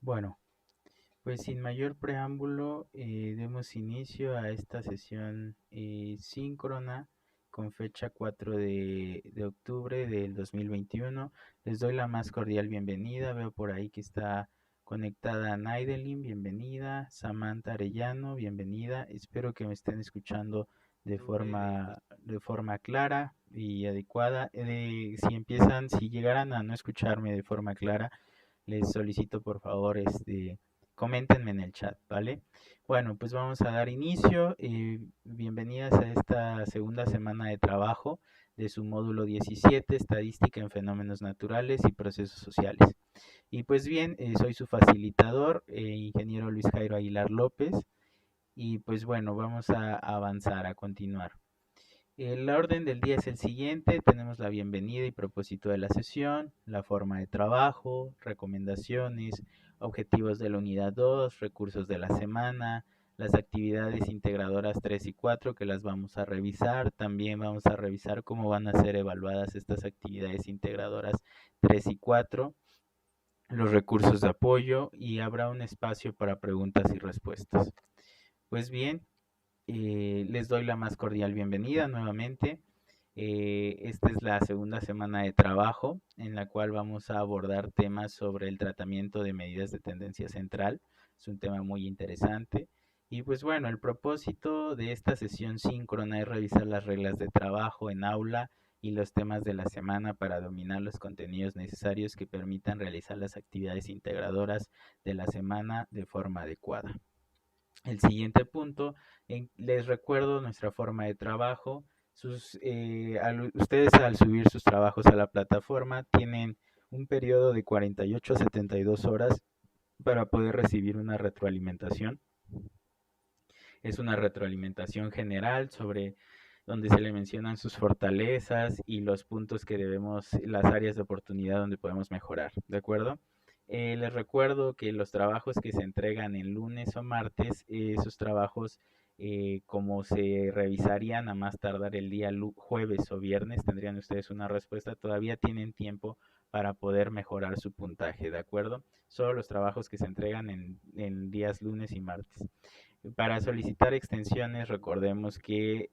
Bueno, pues sin mayor preámbulo, demos inicio a esta sesión síncrona con fecha 4 de octubre del 2021. Les doy la más cordial bienvenida. Veo por ahí que está conectada Naidelin, bienvenida. Samantha Arellano, bienvenida. Espero que me estén escuchando de forma clara y adecuada. Si llegaran a no escucharme de forma clara, les solicito por favor coméntenme en el chat, ¿vale? Bueno, pues vamos a dar inicio. Bienvenidas a esta segunda semana de trabajo de su módulo 17, Estadística en Fenómenos Naturales y Procesos Sociales. Y pues bien, soy su facilitador, ingeniero Luis Jairo Aguilar López. Y pues bueno, vamos a avanzar, a continuar. El orden del día es el siguiente. Tenemos la bienvenida y propósito de la sesión, la forma de trabajo, recomendaciones, objetivos de la unidad 2, recursos de la semana, las actividades integradoras 3 y 4 que las vamos a revisar. También vamos a revisar cómo van a ser evaluadas estas actividades integradoras 3 y 4, los recursos de apoyo y habrá un espacio para preguntas y respuestas. Pues bien, les doy la más cordial bienvenida nuevamente. Esta es la segunda semana de trabajo en la cual vamos a abordar temas sobre el tratamiento de medidas de tendencia central. Es un tema muy interesante. Y pues bueno, el propósito de esta sesión síncrona es revisar las reglas de trabajo en aula y los temas de la semana para dominar los contenidos necesarios que permitan realizar las actividades integradoras de la semana de forma adecuada. El siguiente punto, les recuerdo nuestra forma de trabajo. Ustedes al subir sus trabajos a la plataforma tienen un periodo de 48 a 72 horas para poder recibir una retroalimentación. Es una retroalimentación general sobre donde se le mencionan sus fortalezas y los puntos que las áreas de oportunidad donde podemos mejorar, ¿de acuerdo? Les recuerdo que los trabajos que se entregan en lunes o martes, esos trabajos, como se revisarían a más tardar el día jueves o viernes, tendrían ustedes una respuesta, todavía tienen tiempo para poder mejorar su puntaje, ¿de acuerdo? Solo los trabajos que se entregan en días lunes y martes. Para solicitar extensiones, recordemos que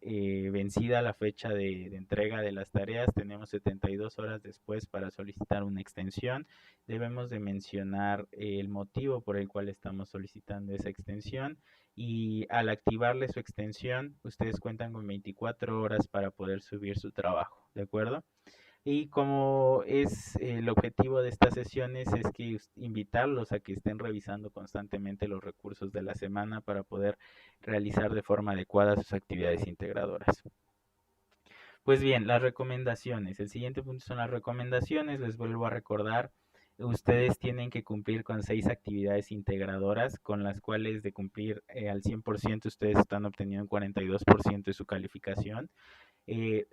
vencida la fecha de entrega de las tareas, tenemos 72 horas después para solicitar una extensión. Debemos de mencionar el motivo por el cual estamos solicitando esa extensión y al activarle su extensión, ustedes cuentan con 24 horas para poder subir su trabajo, ¿de acuerdo? Y como es el objetivo de estas sesiones es que invitarlos a que estén revisando constantemente los recursos de la semana para poder realizar de forma adecuada sus actividades integradoras. Pues bien, las recomendaciones. El siguiente punto son las recomendaciones. Les vuelvo a recordar, ustedes tienen que cumplir con 6 actividades integradoras, con las cuales de cumplir al 100% ustedes están obteniendo un 42% de su calificación.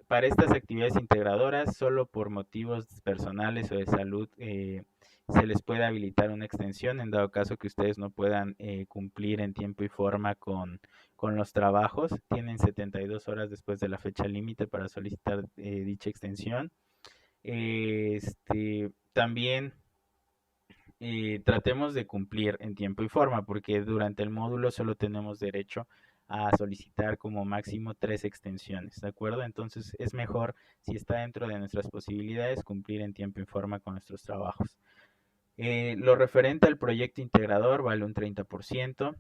Para estas actividades integradoras, solo por motivos personales o de salud, se les puede habilitar una extensión en dado caso que ustedes no puedan cumplir en tiempo y forma con los trabajos. Tienen 72 horas después de la fecha límite para solicitar dicha extensión. También tratemos de cumplir en tiempo y forma, porque durante el módulo solo tenemos derecho a solicitar como máximo 3 extensiones, ¿de acuerdo? Entonces es mejor, si está dentro de nuestras posibilidades, cumplir en tiempo y forma con nuestros trabajos. Lo referente al proyecto integrador vale un 30%.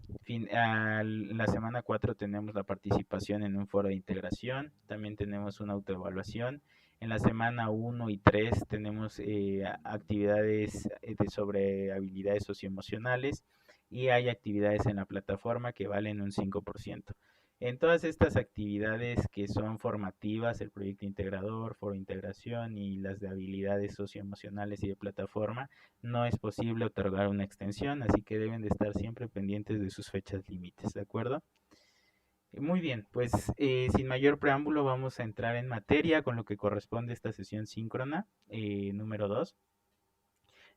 La semana 4 tenemos la participación en un foro de integración. También tenemos una autoevaluación. En la semana 1 y 3 tenemos actividades sobre habilidades socioemocionales y hay actividades en la plataforma que valen un 5%. En todas estas actividades que son formativas, el proyecto integrador, foro de integración y las de habilidades socioemocionales y de plataforma, no es posible otorgar una extensión, así que deben de estar siempre pendientes de sus fechas límites, ¿de acuerdo? Muy bien, pues sin mayor preámbulo vamos a entrar en materia con lo que corresponde a esta sesión síncrona número 2.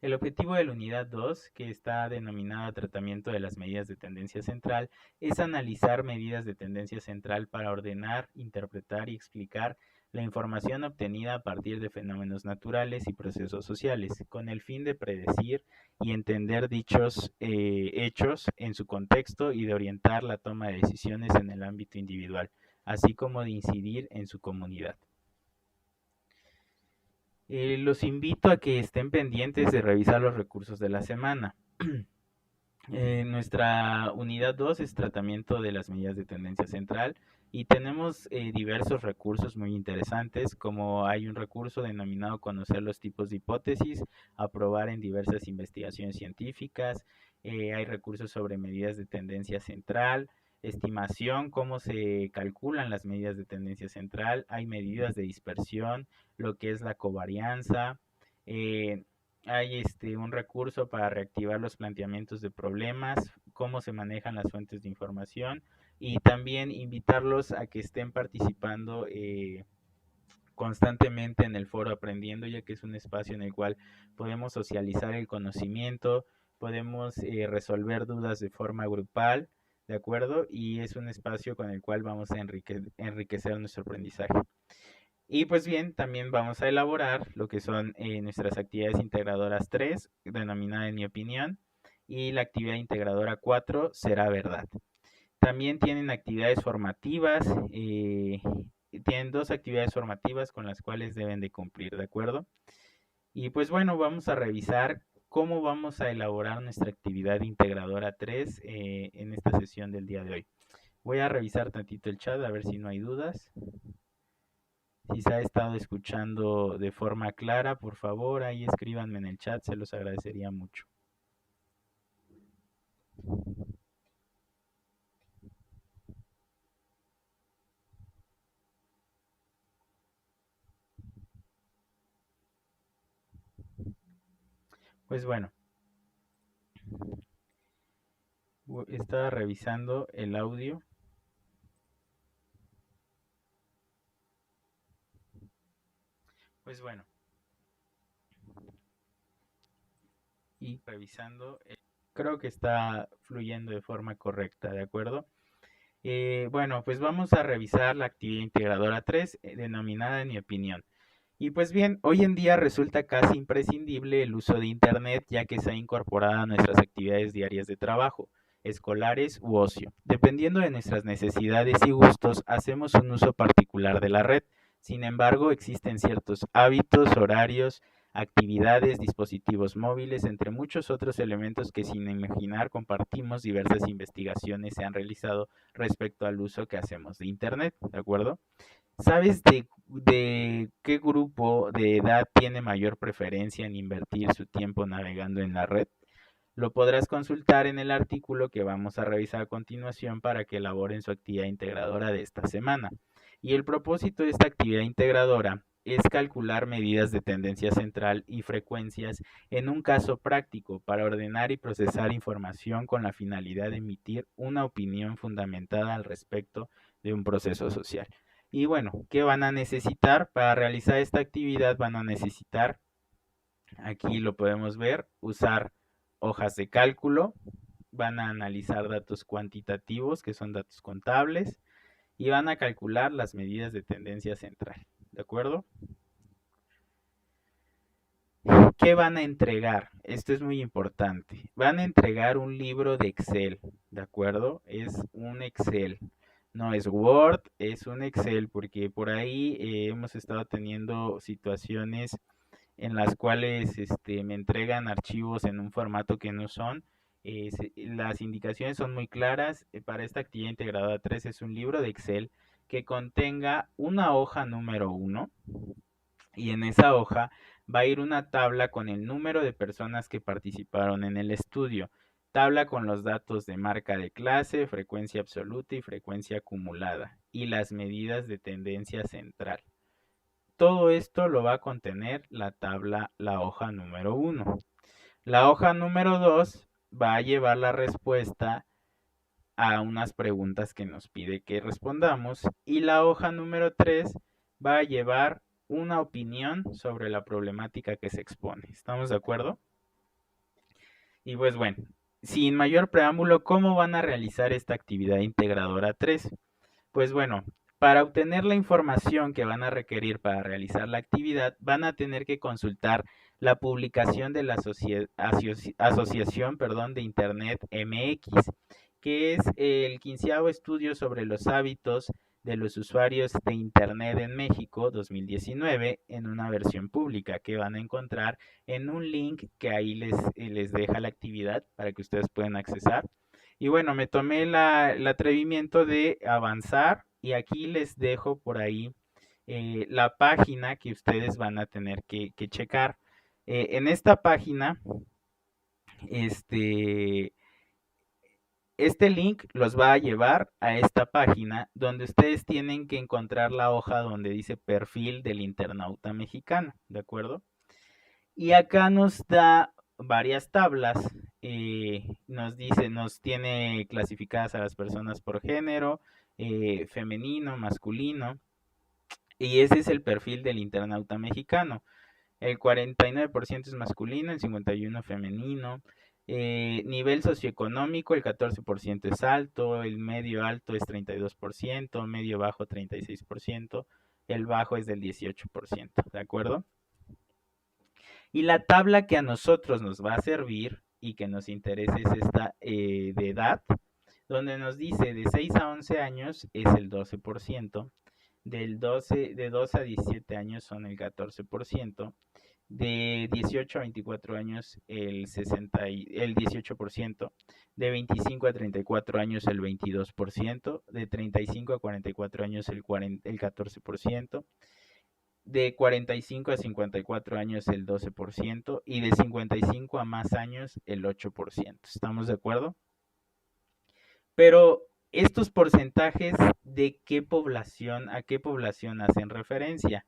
El objetivo de la unidad 2, que está denominada Tratamiento de las medidas de tendencia central, es analizar medidas de tendencia central para ordenar, interpretar y explicar la información obtenida a partir de fenómenos naturales y procesos sociales, con el fin de predecir y entender dichos hechos en su contexto y de orientar la toma de decisiones en el ámbito individual, así como de incidir en su comunidad. Los invito a que estén pendientes de revisar los recursos de la semana. Nuestra unidad 2 es tratamiento de las medidas de tendencia central y tenemos diversos recursos muy interesantes, como hay un recurso denominado conocer los tipos de hipótesis, aprobar en diversas investigaciones científicas, hay recursos sobre medidas de tendencia central, estimación, cómo se calculan las medidas de tendencia central, hay medidas de dispersión, lo que es la covarianza, hay un recurso para reactivar los planteamientos de problemas, cómo se manejan las fuentes de información y también invitarlos a que estén participando constantemente en el foro Aprendiendo, ya que es un espacio en el cual podemos socializar el conocimiento, podemos resolver dudas de forma grupal, ¿de acuerdo? Y es un espacio con el cual vamos a enriquecer nuestro aprendizaje. Y pues bien, también vamos a elaborar lo que son nuestras actividades integradoras 3, denominada en mi opinión, y la actividad integradora 4 será verdad. También tienen actividades formativas, tienen 2 actividades formativas con las cuales deben de cumplir, ¿de acuerdo? Y pues bueno, vamos a revisar cómo vamos a elaborar nuestra actividad integradora 3 en esta sesión del día de hoy. Voy a revisar tantito el chat a ver si no hay dudas. Si se ha estado escuchando de forma clara, por favor, ahí escríbanme en el chat, se los agradecería mucho. Pues bueno, estaba revisando el audio. Pues bueno, y revisando, creo que está fluyendo de forma correcta, ¿de acuerdo? Bueno, pues vamos a revisar la actividad integradora 3, denominada en mi opinión. Y pues bien, hoy en día resulta casi imprescindible el uso de Internet, ya que se ha incorporado a nuestras actividades diarias de trabajo, escolares u ocio. Dependiendo de nuestras necesidades y gustos, hacemos un uso particular de la red. Sin embargo, existen ciertos hábitos, horarios, actividades, dispositivos móviles, entre muchos otros elementos que sin imaginar compartimos. Diversas investigaciones se han realizado respecto al uso que hacemos de Internet, ¿de acuerdo? ¿Sabes de qué grupo de edad tiene mayor preferencia en invertir su tiempo navegando en la red? Lo podrás consultar en el artículo que vamos a revisar a continuación para que elaboren su actividad integradora de esta semana. Y el propósito de esta actividad integradora es calcular medidas de tendencia central y frecuencias en un caso práctico para ordenar y procesar información con la finalidad de emitir una opinión fundamentada al respecto de un proceso social. Y bueno, ¿qué van a necesitar? Para realizar esta actividad van a necesitar, aquí lo podemos ver, usar hojas de cálculo, van a analizar datos cuantitativos, que son datos contables, y van a calcular las medidas de tendencia central, ¿de acuerdo? ¿Qué van a entregar? Esto es muy importante. Van a entregar un libro de Excel, ¿de acuerdo? Es un Excel. No es Word, es un Excel, porque por ahí hemos estado teniendo situaciones en las cuales me entregan archivos en un formato que no son. Las indicaciones son muy claras. Para esta actividad integrada 3 es un libro de Excel que contenga una hoja número 1 y en esa hoja va a ir una tabla con el número de personas que participaron en el estudio, tabla con los datos de marca de clase, frecuencia absoluta y frecuencia acumulada y las medidas de tendencia central. Todo esto lo va a contener la tabla, la hoja número 1. La hoja número 2 va a llevar la respuesta a unas preguntas que nos pide que respondamos y la hoja número 3 va a llevar una opinión sobre la problemática que se expone. ¿Estamos de acuerdo? Y pues bueno, sin mayor preámbulo, ¿cómo van a realizar esta actividad integradora 3? Pues bueno, Para obtener la información que van a requerir para realizar la actividad, van a tener que consultar la publicación de la Asociación de Internet MX, que es el 15º estudio sobre los hábitos de los usuarios de Internet en México 2019 en una versión pública que van a encontrar en un link que ahí les deja la actividad para que ustedes puedan accesar. Y bueno, me tomé el atrevimiento de avanzar y aquí les dejo por ahí la página que ustedes van a tener que checar. En esta página, este, este link los va a llevar a esta página donde ustedes tienen que encontrar la hoja donde dice perfil del internauta mexicano, ¿de acuerdo? Y acá nos da varias tablas, nos tiene clasificadas a las personas por género, femenino, masculino, y ese es el perfil del internauta mexicano. El 49% es masculino, el 51% femenino. Nivel socioeconómico, el 14% es alto, el medio alto es 32%, medio bajo 36%, el bajo es del 18%, ¿de acuerdo? Y la tabla que a nosotros nos va a servir y que nos interesa es esta de edad, donde nos dice de 6 a 11 años es el 12%, de 12 a 17 años son el 14%, de 18 a 24 años el 18%, de 25 a 34 años el 22%, de 35 a 44 años el 14%, de 45 a 54 años el 12% y de 55 a más años el 8%. ¿Estamos de acuerdo? Pero estos porcentajes, ¿de qué población, a qué población hacen referencia?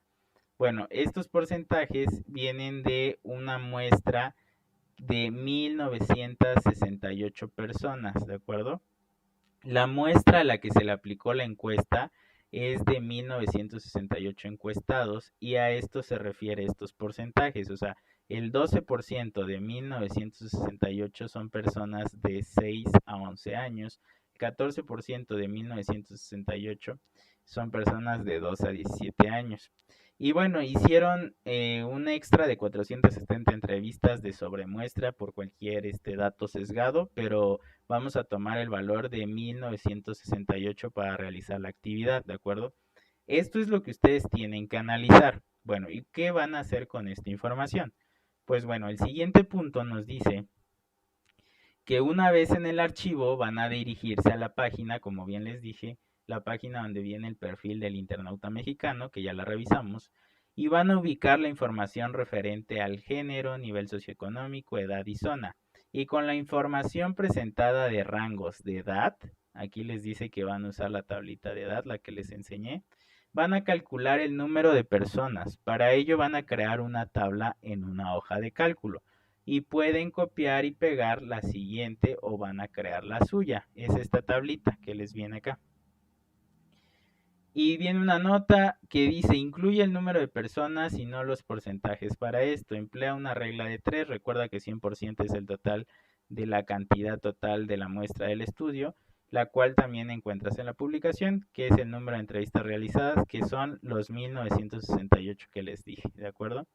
Bueno, estos porcentajes vienen de una muestra de 1968 personas, ¿de acuerdo? La muestra a la que se le aplicó la encuesta es de 1968 encuestados y a esto se refiere estos porcentajes, o sea, el 12% de 1968 son personas de 6 a 11 años, 14% de 1968 son personas de 2 a 17 años. Y bueno, hicieron un extra de 470 entrevistas de sobremuestra por cualquier dato sesgado, pero vamos a tomar el valor de 1968 para realizar la actividad, ¿de acuerdo? Esto es lo que ustedes tienen que analizar. Bueno, ¿y qué van a hacer con esta información? Pues bueno, el siguiente punto nos dice que una vez en el archivo van a dirigirse a la página, como bien les dije, la página donde viene el perfil del internauta mexicano, que ya la revisamos, y van a ubicar la información referente al género, nivel socioeconómico, edad y zona. Y con la información presentada de rangos de edad, aquí les dice que van a usar la tablita de edad, la que les enseñé, van a calcular el número de personas. Para ello van a crear una tabla en una hoja de cálculo y pueden copiar y pegar la siguiente o van a crear la suya. Es esta tablita que les viene acá. Y viene una nota que dice, incluye el número de personas y no los porcentajes para esto. Emplea una regla de 3. Recuerda que 100% es el total de la cantidad total de la muestra del estudio, la cual también encuentras en la publicación, que es el número de entrevistas realizadas, que son los 1968 que les dije, ¿de acuerdo?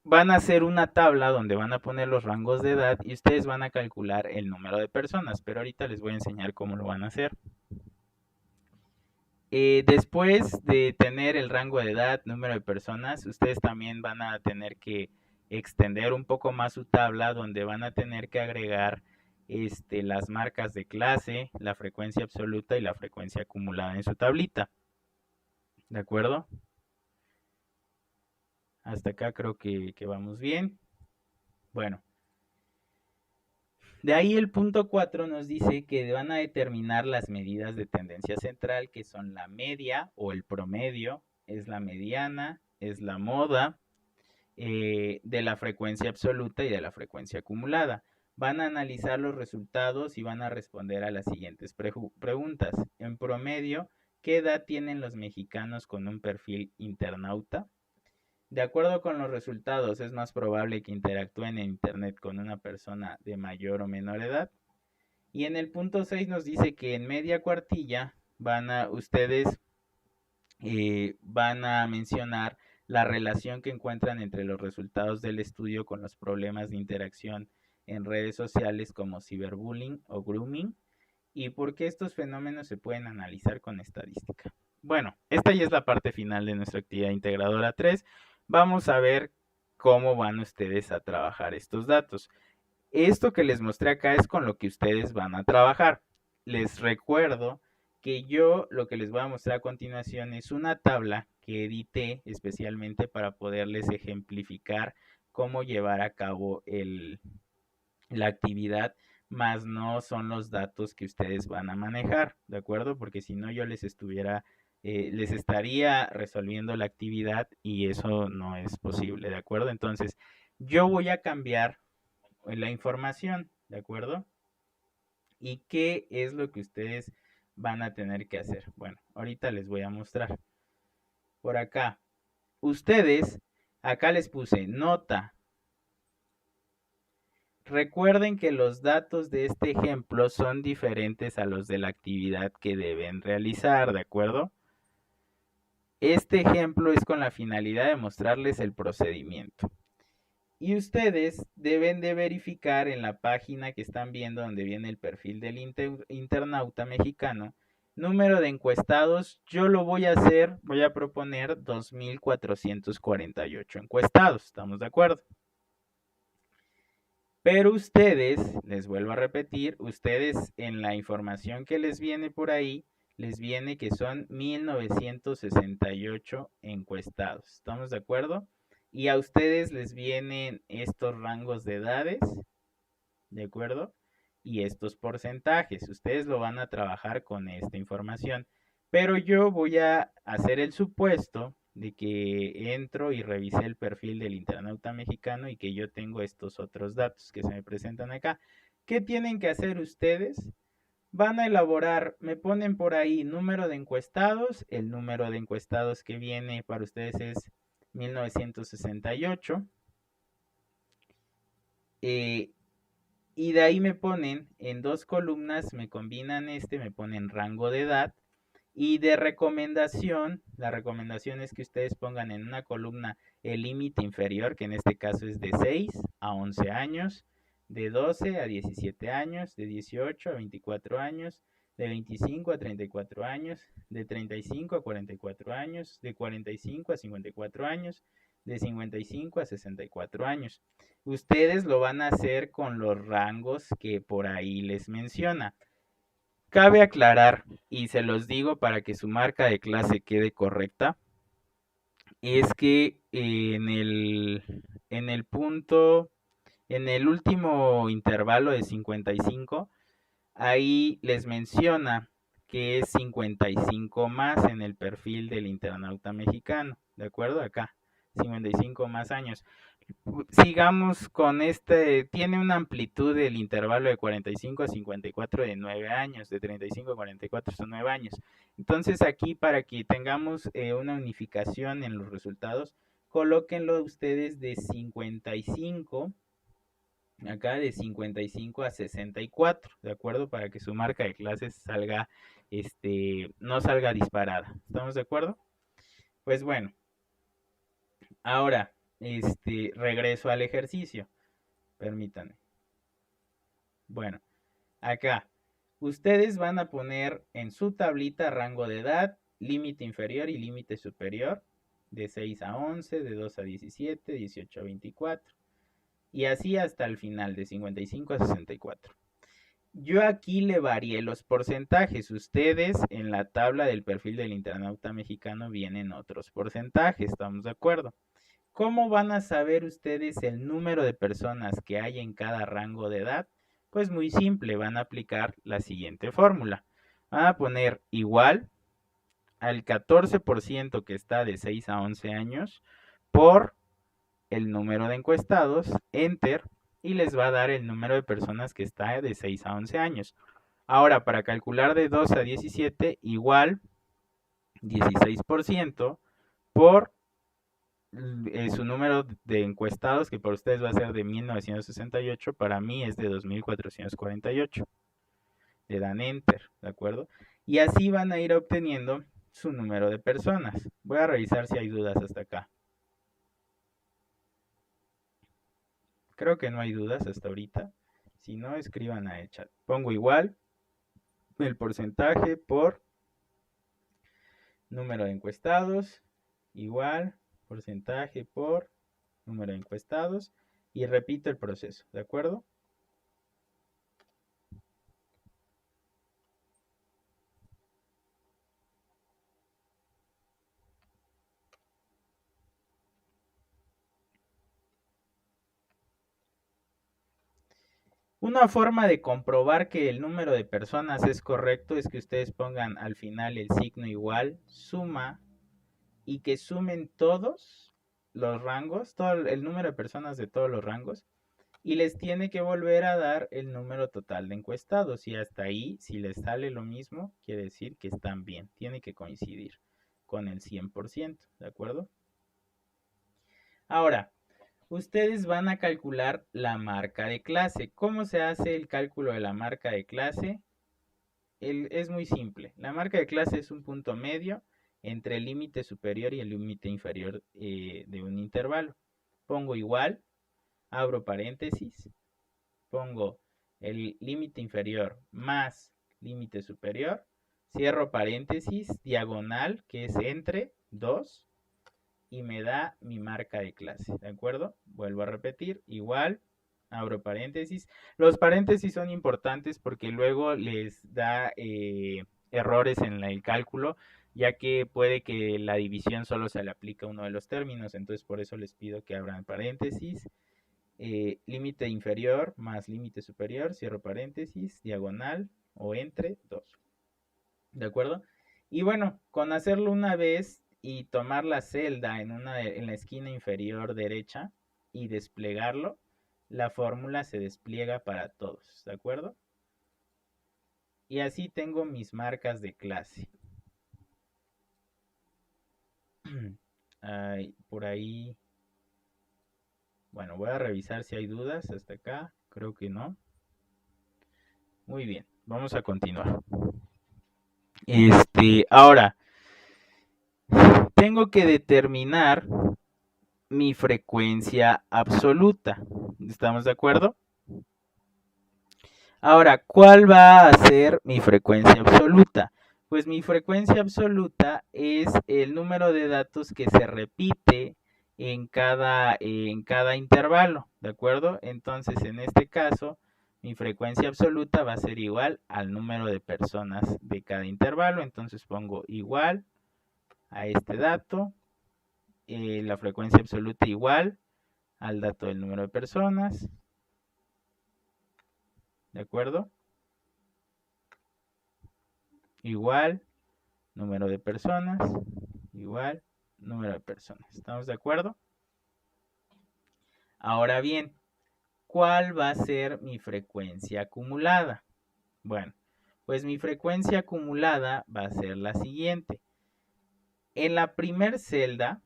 Van a hacer una tabla donde van a poner los rangos de edad y ustedes van a calcular el número de personas, pero ahorita les voy a enseñar cómo lo van a hacer. Después de tener el rango de edad, número de personas, ustedes también van a tener que extender un poco más su tabla donde van a tener que agregar las marcas de clase, la frecuencia absoluta y la frecuencia acumulada en su tablita. ¿De acuerdo? Hasta acá creo que vamos bien. Bueno. De ahí el punto 4 nos dice que van a determinar las medidas de tendencia central, que son la media o el promedio, es la mediana, es la moda, de la frecuencia absoluta y de la frecuencia acumulada. Van a analizar los resultados y van a responder a las siguientes preguntas. En promedio, ¿qué edad tienen los mexicanos con un perfil internauta? De acuerdo con los resultados, es más probable que interactúen en Internet con una persona de mayor o menor edad. Y en el punto 6 nos dice que en media cuartilla ustedes van a mencionar la relación que encuentran entre los resultados del estudio con los problemas de interacción en redes sociales como ciberbullying o grooming y por qué estos fenómenos se pueden analizar con estadística. Bueno, esta ya es la parte final de nuestra actividad integradora 3. Vamos a ver cómo van ustedes a trabajar estos datos. Esto que les mostré acá es con lo que ustedes van a trabajar. Les recuerdo que yo lo que les voy a mostrar a continuación es una tabla que edité especialmente para poderles ejemplificar cómo llevar a cabo la actividad, más no son los datos que ustedes van a manejar, ¿de acuerdo? Porque si no yo les estaría resolviendo la actividad y eso no es posible, ¿de acuerdo? Entonces, yo voy a cambiar la información, ¿de acuerdo? ¿Y qué es lo que ustedes van a tener que hacer? Bueno, ahorita les voy a mostrar. Por acá, ustedes, acá les puse nota. Recuerden que los datos de este ejemplo son diferentes a los de la actividad que deben realizar, ¿de acuerdo? Este ejemplo es con la finalidad de mostrarles el procedimiento. Y ustedes deben de verificar en la página que están viendo donde viene el perfil del internauta mexicano, número de encuestados, yo lo voy a hacer, voy a proponer 2,448 encuestados, ¿estamos de acuerdo? Pero ustedes, les vuelvo a repetir, ustedes en la información que les viene por ahí, les viene que son 1968 encuestados, ¿estamos de acuerdo? Y a ustedes les vienen estos rangos de edades, ¿de acuerdo? Y estos porcentajes. Ustedes lo van a trabajar con esta información. Pero yo voy a hacer el supuesto de que entro y revisé el perfil del internauta mexicano y que yo tengo estos otros datos que se me presentan acá. ¿Qué tienen que hacer ustedes? Van a elaborar, me ponen por ahí número de encuestados, el número de encuestados que viene para ustedes es 1968. Y de ahí me ponen en dos columnas, me combinan me ponen rango de edad. Y de recomendación, la recomendación es que ustedes pongan en una columna el límite inferior, que en este caso es de 6 a 11 años, de 12 a 17 años, de 18 a 24 años, de 25 a 34 años, de 35 a 44 años, de 45 a 54 años, de 55 a 64 años. Ustedes lo van a hacer con los rangos que por ahí les menciona. Cabe aclarar, y se los digo para que su marca de clase quede correcta, es que en el punto, en el último intervalo de 55, ahí les menciona que es 55 más en el perfil del internauta mexicano, ¿de acuerdo? Acá, 55 más años. Sigamos con tiene una amplitud del intervalo de 45 a 54 de 9 años, de 35 a 44 son 9 años. Entonces aquí para que tengamos una unificación en los resultados, colóquenlo ustedes de 55, acá de 55 a 64, ¿de acuerdo? Para que su marca de clases salga, no salga disparada. ¿Estamos de acuerdo? Pues bueno, ahora, regreso al ejercicio. Permítanme. Bueno, acá, ustedes van a poner en su tablita rango de edad, límite inferior y límite superior, de 6 a 11, de 2 a 17, 18 a 24, y así hasta el final, de 55 a 64. Yo aquí le varié los porcentajes. Ustedes en la tabla del perfil del internauta mexicano vienen otros porcentajes, ¿estamos de acuerdo? ¿Cómo van a saber ustedes el número de personas que hay en cada rango de edad? Pues muy simple, van a aplicar la siguiente fórmula. Van a poner igual al 14% que está de 6 a 11 años por el número de encuestados, enter, y les va a dar el número de personas que está de 6 a 11 años. Ahora, para calcular de 2 a 17, igual 16% por su número de encuestados, que para ustedes va a ser de 1968, para mí es de 2448. Le dan enter, ¿de acuerdo? Y así van a ir obteniendo su número de personas. Voy a revisar si hay dudas hasta acá. Creo que no hay dudas hasta ahorita. Si no, escriban a el chat. Pongo igual el porcentaje por número de encuestados, igual porcentaje por número de encuestados, y repito el proceso, ¿de acuerdo? Una forma de comprobar que el número de personas es correcto es que ustedes pongan al final el signo igual, suma, y que sumen todos los rangos, todo el número de personas de todos los rangos, y les tiene que volver a dar el número total de encuestados. Y hasta ahí, si les sale lo mismo, quiere decir que están bien. Tiene que coincidir con el 100%, ¿de acuerdo? Ahora, ustedes van a calcular la marca de clase. ¿Cómo se hace el cálculo de la marca de clase? Es muy simple. La marca de clase es un punto medio entre el límite superior y el límite inferior de un intervalo. Pongo igual, abro paréntesis, pongo el límite inferior más límite superior, cierro paréntesis, diagonal, que es entre 2, y me da mi marca de clase, ¿de acuerdo? Vuelvo a repetir, igual, abro paréntesis. Los paréntesis son importantes porque luego les da errores en el cálculo, ya que puede que la división solo se le aplique a uno de los términos, entonces por eso les pido que abran paréntesis. Límite inferior más límite superior, cierro paréntesis, diagonal o entre 2. ¿De acuerdo? Y bueno, con hacerlo una vez y tomar la celda en la esquina inferior derecha y desplegarlo, la fórmula se despliega para todos, ¿de acuerdo? Y así tengo mis marcas de clase. Por ahí, bueno, voy a revisar si hay dudas hasta acá. Creo que no. Muy bien, vamos a continuar. Ahora, tengo que determinar mi frecuencia absoluta. ¿Estamos de acuerdo? Ahora, ¿cuál va a ser mi frecuencia absoluta? Pues mi frecuencia absoluta es el número de datos que se repite en cada intervalo, ¿de acuerdo? Entonces, en este caso, mi frecuencia absoluta va a ser igual al número de personas de cada intervalo. Entonces pongo igual a este dato, la frecuencia absoluta igual al dato del número de personas, ¿de acuerdo? Igual número de personas, igual número de personas. ¿Estamos de acuerdo? Ahora bien, ¿cuál va a ser mi frecuencia acumulada? Bueno, pues mi frecuencia acumulada va a ser la siguiente. En la primer celda,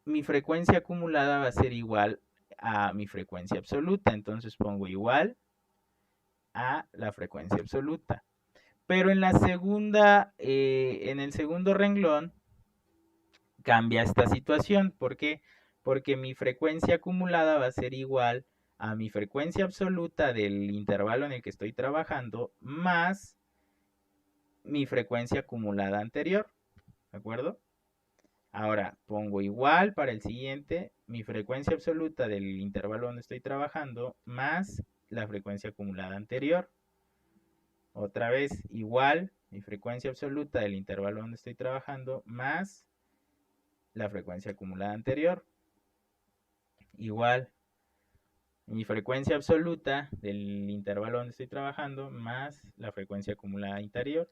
mi frecuencia acumulada va a ser igual a mi frecuencia absoluta. Entonces pongo igual a la frecuencia absoluta. Pero en la segunda, en el segundo renglón, cambia esta situación. ¿Por qué? Porque mi frecuencia acumulada va a ser igual a mi frecuencia absoluta del intervalo en el que estoy trabajando más mi frecuencia acumulada anterior. ¿De acuerdo? Ahora pongo igual para el siguiente mi frecuencia absoluta del intervalo donde estoy trabajando más la frecuencia acumulada anterior. Otra vez igual mi frecuencia absoluta del intervalo donde estoy trabajando más la frecuencia acumulada anterior. Igual mi frecuencia absoluta del intervalo donde estoy trabajando más la frecuencia acumulada anterior,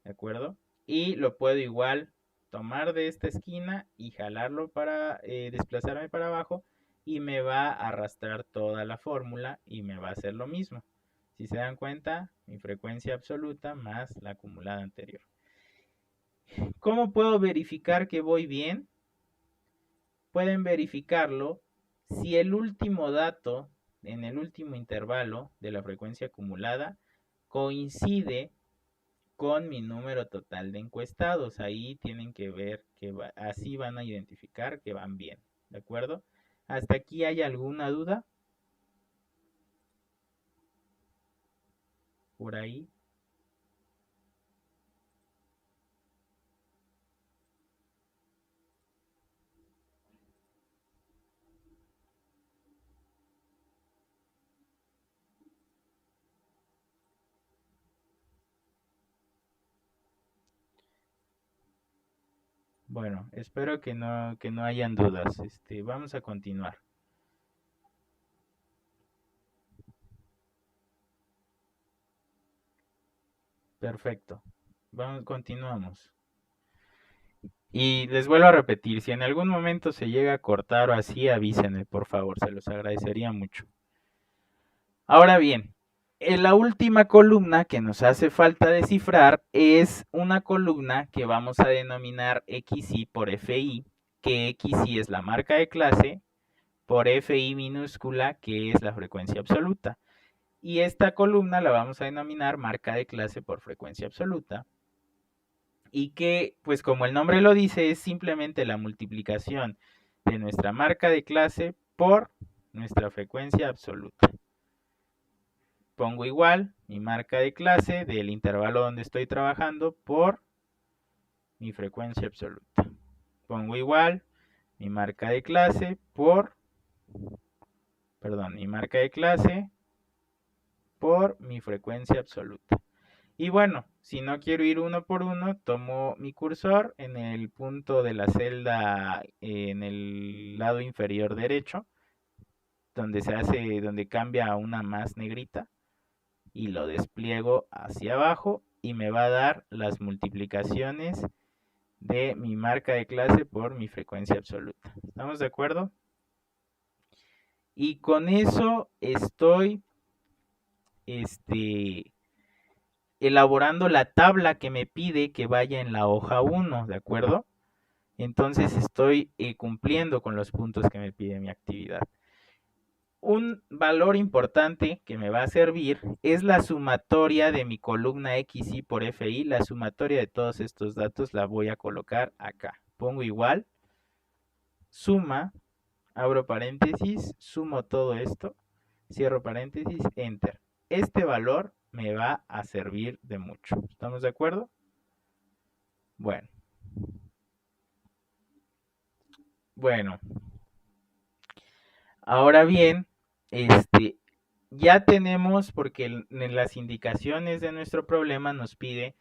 ¿de acuerdo? Y lo puedo igual tomar de esta esquina y jalarlo para desplazarme para abajo, y me va a arrastrar toda la fórmula y me va a hacer lo mismo. Si se dan cuenta, mi frecuencia absoluta más la acumulada anterior. ¿Cómo puedo verificar que voy bien? Pueden verificarlo si el último dato en el último intervalo de la frecuencia acumulada coincide con mi número total de encuestados. Ahí tienen que ver que así van a identificar que van bien, ¿de acuerdo? ¿Hasta aquí hay alguna duda? Por ahí. Bueno, espero que no hayan dudas. Vamos a continuar. Perfecto. Continuamos. Y les vuelvo a repetir, si en algún momento se llega a cortar o así, avísenme, por favor, se los agradecería mucho. Ahora bien, en la última columna que nos hace falta descifrar es una columna que vamos a denominar XI por FI, que XI es la marca de clase, por FI minúscula, que es la frecuencia absoluta. Y esta columna la vamos a denominar marca de clase por frecuencia absoluta. Y que, pues como el nombre lo dice, es simplemente la multiplicación de nuestra marca de clase por nuestra frecuencia absoluta. Pongo igual mi marca de clase del intervalo donde estoy trabajando por mi frecuencia absoluta. Pongo igual mi marca de clase por, mi marca de clase por mi frecuencia absoluta. Y bueno, si no quiero ir uno por uno, tomo mi cursor en el punto de la celda en el lado inferior derecho, donde cambia a una más negrita, y lo despliego hacia abajo y me va a dar las multiplicaciones de mi marca de clase por mi frecuencia absoluta. ¿Estamos de acuerdo? Y con eso estoy elaborando la tabla que me pide que vaya en la hoja 1, ¿de acuerdo? Entonces estoy cumpliendo con los puntos que me pide mi actividad. Un valor importante que me va a servir es la sumatoria de mi columna XI por FI. La sumatoria de todos estos datos la voy a colocar acá. Pongo igual, suma, abro paréntesis, sumo todo esto, cierro paréntesis, enter. Este valor me va a servir de mucho. ¿Estamos de acuerdo? Bueno. Ahora bien, ya tenemos, porque en las indicaciones de nuestro problema nos pide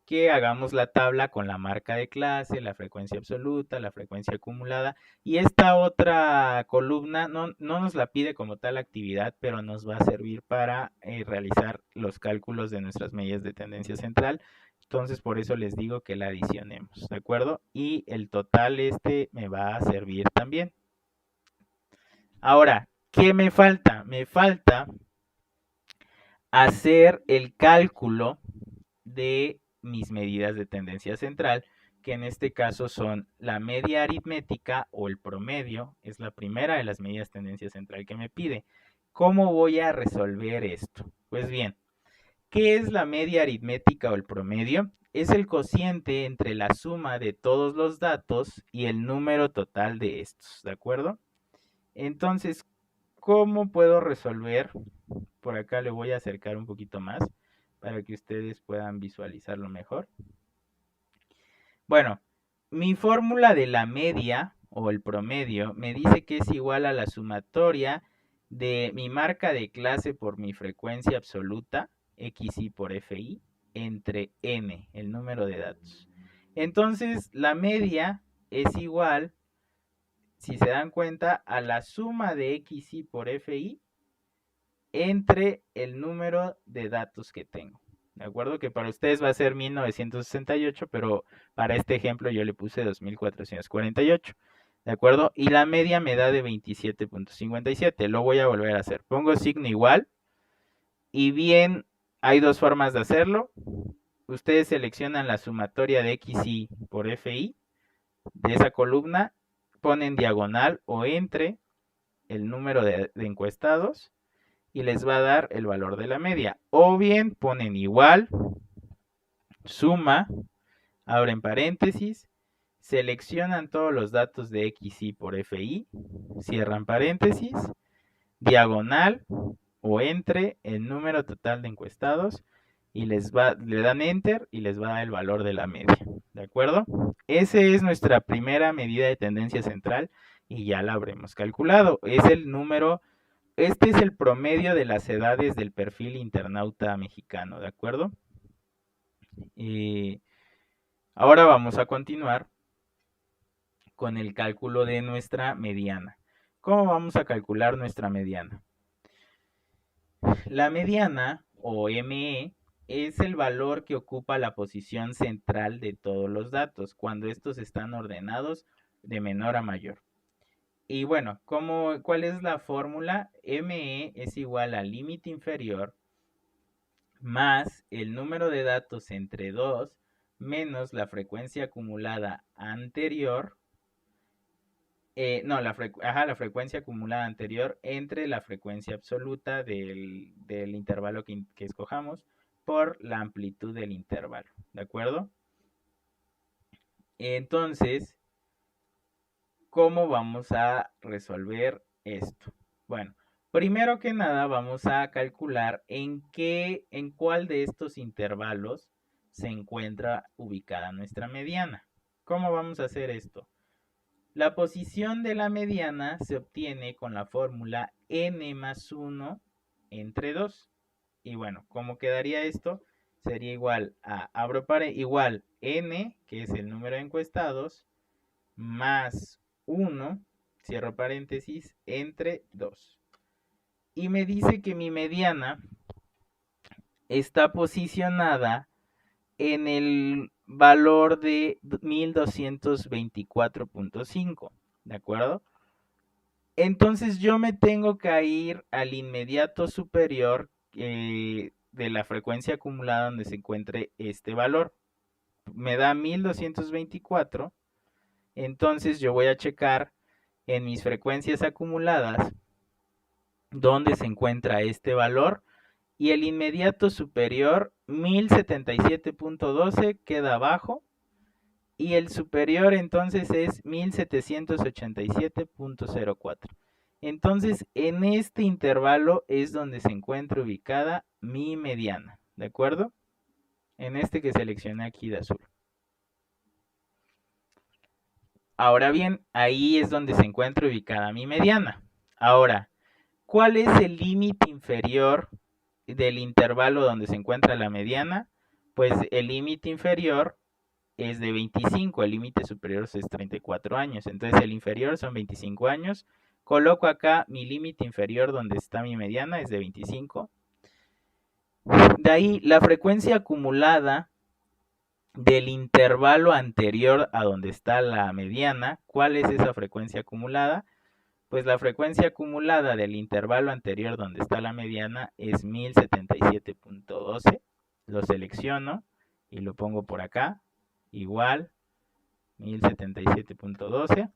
que hagamos la tabla con la marca de clase, la frecuencia absoluta, la frecuencia acumulada, y esta otra columna no nos la pide como tal actividad, pero nos va a servir para realizar los cálculos de nuestras medidas de tendencia central. Entonces, por eso les digo que la adicionemos, ¿de acuerdo? Y el total me va a servir también. Ahora, ¿qué me falta? Me falta hacer el cálculo de mis medidas de tendencia central, que en este caso son la media aritmética o el promedio, es la primera de las medidas de tendencia central que me pide. ¿Cómo voy a resolver esto? Pues bien, ¿qué es la media aritmética o el promedio? Es el cociente entre la suma de todos los datos y el número total de estos, ¿de acuerdo? Entonces, ¿cómo puedo resolver? Por acá le voy a acercar un poquito más para que ustedes puedan visualizarlo mejor. Bueno, mi fórmula de la media o el promedio me dice que es igual a la sumatoria de mi marca de clase por mi frecuencia absoluta, XI por FI, entre n, el número de datos. Entonces, la media es igual, si se dan cuenta, a la suma de XI por FI entre el número de datos que tengo. ¿De acuerdo? Que para ustedes va a ser 1968, pero para este ejemplo yo le puse 2448. ¿De acuerdo? Y la media me da de 27.57. Lo voy a volver a hacer. Pongo signo igual. Y bien, hay dos formas de hacerlo. Ustedes seleccionan la sumatoria de XI por FI de esa columna, ponen diagonal o entre el número de encuestados y les va a dar el valor de la media. O bien ponen igual, suma, abren paréntesis, seleccionan todos los datos de XY por FI, cierran paréntesis, diagonal o entre el número total de encuestados y le dan enter y les va a dar el valor de la media, ¿de acuerdo? Esa es nuestra primera medida de tendencia central y ya la habremos calculado. Es el número, este es el promedio de las edades del perfil internauta mexicano, ¿de acuerdo? Ahora vamos a continuar con el cálculo de nuestra mediana. ¿Cómo vamos a calcular nuestra mediana? La mediana, o ME, es el valor que ocupa la posición central de todos los datos, cuando estos están ordenados de menor a mayor. Y bueno, ¿cuál es la fórmula? ME es igual al límite inferior más el número de datos entre 2 menos la frecuencia acumulada anterior. La frecuencia acumulada anterior entre la frecuencia absoluta del intervalo que escojamos por la amplitud del intervalo, ¿de acuerdo? Entonces, ¿cómo vamos a resolver esto? Bueno, primero que nada vamos a calcular en cuál de estos intervalos se encuentra ubicada nuestra mediana. ¿Cómo vamos a hacer esto? La posición de la mediana se obtiene con la fórmula n más 1 entre 2. Y bueno, ¿cómo quedaría esto? Sería igual a, igual n, que es el número de encuestados, más 1, cierro paréntesis, entre 2. Y me dice que mi mediana está posicionada en el valor de 1224.5, ¿de acuerdo? Entonces yo me tengo que ir al inmediato superior de la frecuencia acumulada donde se encuentre este valor. Me da 1224, entonces yo voy a checar en mis frecuencias acumuladas donde se encuentra este valor y el inmediato superior 1077.12 queda abajo y el superior entonces es 1787.04. Entonces en este intervalo es donde se encuentra ubicada mi mediana, ¿de acuerdo? En este que seleccioné aquí de azul. Ahora bien, ahí es donde se encuentra ubicada mi mediana. Ahora, ¿cuál es el límite inferior del intervalo donde se encuentra la mediana? Pues el límite inferior es de 25, el límite superior es 34 años, entonces el inferior son 25 años. Coloco acá mi límite inferior donde está mi mediana, es de 25. De ahí la frecuencia acumulada del intervalo anterior a donde está la mediana. ¿Cuál es esa frecuencia acumulada? Pues la frecuencia acumulada del intervalo anterior donde está la mediana es 1077.12. Lo selecciono y lo pongo por acá. Igual 1077.12.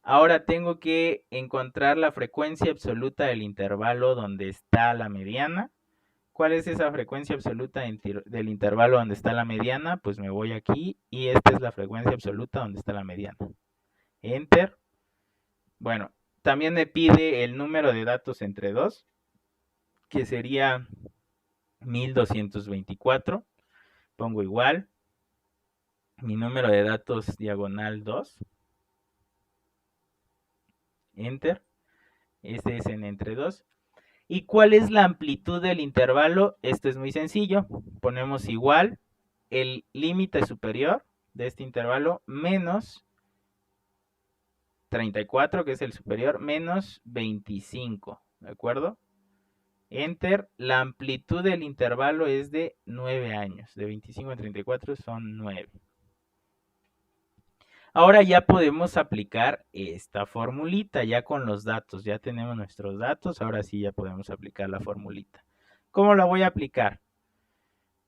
Ahora tengo que encontrar la frecuencia absoluta del intervalo donde está la mediana. ¿Cuál es esa frecuencia absoluta del intervalo donde está la mediana? Pues me voy aquí y esta es la frecuencia absoluta donde está la mediana. Enter. Bueno, también me pide el número de datos entre 2, que sería 1224. Pongo igual. Mi número de datos diagonal 2. Enter. Este es en entre 2. ¿Y cuál es la amplitud del intervalo? Esto es muy sencillo. Ponemos igual el límite superior de este intervalo menos 34, que es el superior, menos 25, ¿de acuerdo? Enter. La amplitud del intervalo es de 9 años. De 25 a 34 son 9. Ahora ya podemos aplicar esta formulita, ya con los datos. Ya tenemos nuestros datos, ahora sí ya podemos aplicar la formulita. ¿Cómo la voy a aplicar?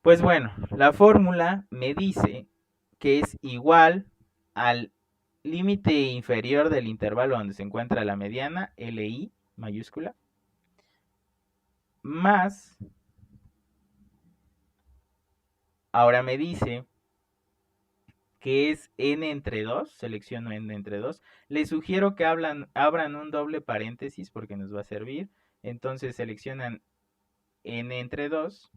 Pues bueno, la fórmula me dice que es igual al límite inferior del intervalo donde se encuentra la mediana, LI mayúscula, más Ahora me dice que es n entre 2, selecciono n entre 2. Les sugiero que abran un doble paréntesis porque nos va a servir. Entonces seleccionan n entre 2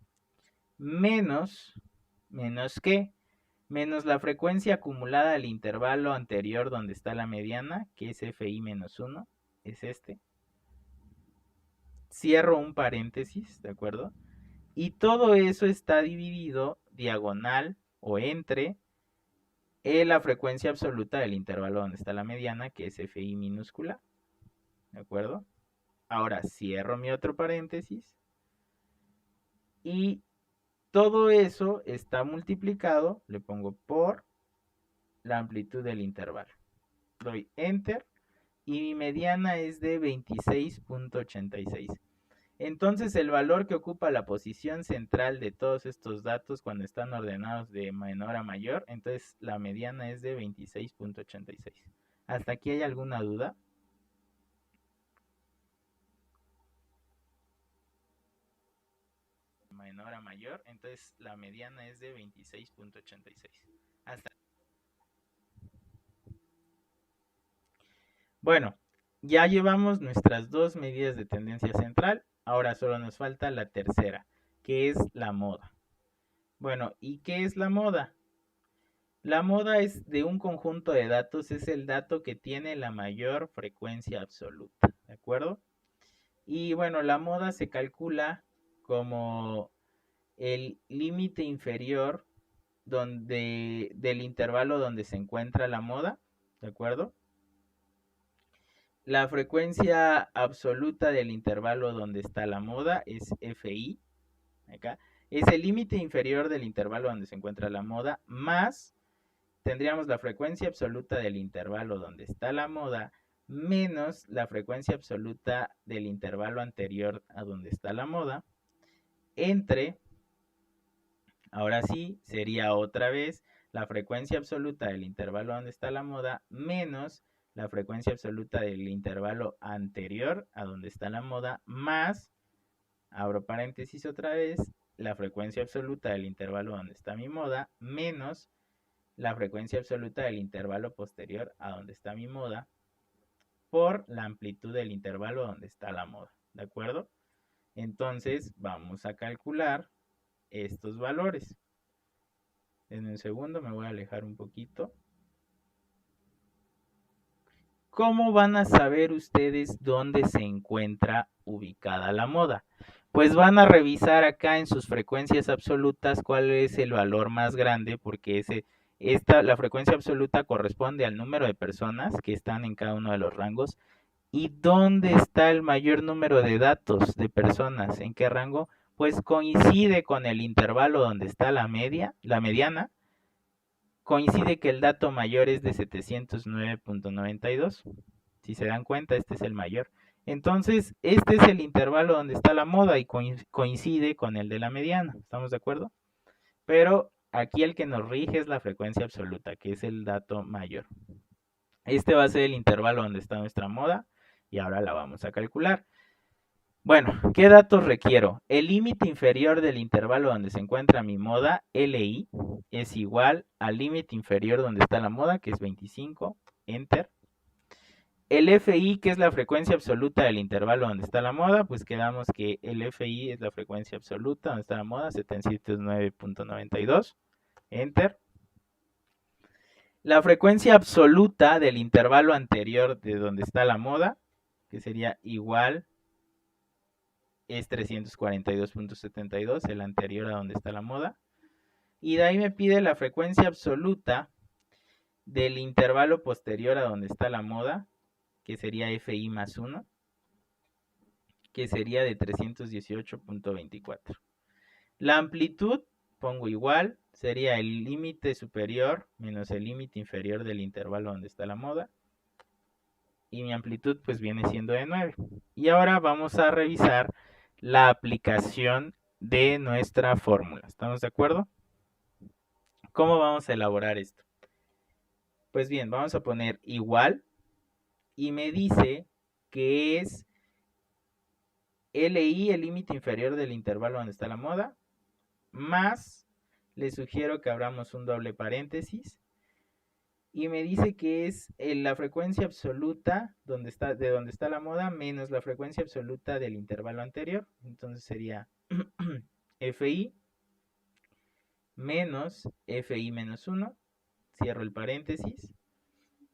menos ¿qué? Menos la frecuencia acumulada al intervalo anterior donde está la mediana, que es FI menos 1, es este. Cierro un paréntesis, ¿de acuerdo? Y todo eso está dividido diagonal o entre la frecuencia absoluta del intervalo donde está la mediana, que es FI minúscula, ¿de acuerdo? Ahora cierro mi otro paréntesis y todo eso está multiplicado, le pongo por la amplitud del intervalo. Doy Enter y mi mediana es de 26.86. Entonces el valor que ocupa la posición central de todos estos datos cuando están ordenados de menor a mayor, entonces la mediana es de 26.86. ¿Hasta aquí hay alguna duda? Menor a mayor, entonces la mediana es de 26.86. Hasta. Bueno, ya llevamos nuestras dos medidas de tendencia central, ahora solo nos falta la tercera, que es la moda. Bueno, ¿y qué es la moda? La moda es de un conjunto de datos, es el dato que tiene la mayor frecuencia absoluta, ¿de acuerdo? Y bueno, la moda se calcula como el límite inferior del intervalo donde se encuentra la moda, ¿de acuerdo? La frecuencia absoluta del intervalo donde está la moda es FI, acá. Es el límite inferior del intervalo donde se encuentra la moda, más tendríamos la frecuencia absoluta del intervalo donde está la moda, menos la frecuencia absoluta del intervalo anterior a donde está la moda, entre, ahora sí, sería otra vez la frecuencia absoluta del intervalo donde está la moda, menos la frecuencia absoluta del intervalo anterior a donde está la moda, más, abro paréntesis otra vez, la frecuencia absoluta del intervalo donde está mi moda, menos la frecuencia absoluta del intervalo posterior a donde está mi moda, por la amplitud del intervalo donde está la moda, ¿de acuerdo? Entonces vamos a calcular estos valores. En un segundo me voy a alejar un poquito. ¿Cómo van a saber ustedes dónde se encuentra ubicada la moda? Pues van a revisar acá en sus frecuencias absolutas cuál es el valor más grande, porque la frecuencia absoluta corresponde al número de personas que están en cada uno de los rangos. ¿Y dónde está el mayor número de datos de personas? ¿En qué rango? Pues coincide con el intervalo donde está la mediana, coincide que el dato mayor es de 709.92. Si se dan cuenta, este es el mayor. Entonces, este es el intervalo donde está la moda y coincide con el de la mediana. ¿Estamos de acuerdo? Pero aquí el que nos rige es la frecuencia absoluta, que es el dato mayor. Este va a ser el intervalo donde está nuestra moda y ahora la vamos a calcular. Bueno, ¿qué datos requiero? El límite inferior del intervalo donde se encuentra mi moda, LI, es igual al límite inferior donde está la moda, que es 25, Enter. El FI, que es la frecuencia absoluta del intervalo donde está la moda, pues quedamos que el FI es la frecuencia absoluta donde está la moda, 709.92, Enter. La frecuencia absoluta del intervalo anterior de donde está la moda, que sería igual, es 342.72, el anterior a donde está la moda. Y de ahí me pide la frecuencia absoluta del intervalo posterior a donde está la moda, que sería FI más 1, que sería de 318.24. La amplitud, pongo igual, sería el límite superior menos el límite inferior del intervalo donde está la moda. Y mi amplitud pues viene siendo de 9. Y ahora vamos a revisar la aplicación de nuestra fórmula. ¿Estamos de acuerdo? ¿Cómo vamos a elaborar esto? Pues bien, vamos a poner igual y me dice que es LI, el límite inferior del intervalo donde está la moda, más les sugiero que abramos un doble paréntesis y me dice que es la frecuencia absoluta de donde está la moda menos la frecuencia absoluta del intervalo anterior. Entonces sería FI menos FI menos 1, cierro el paréntesis,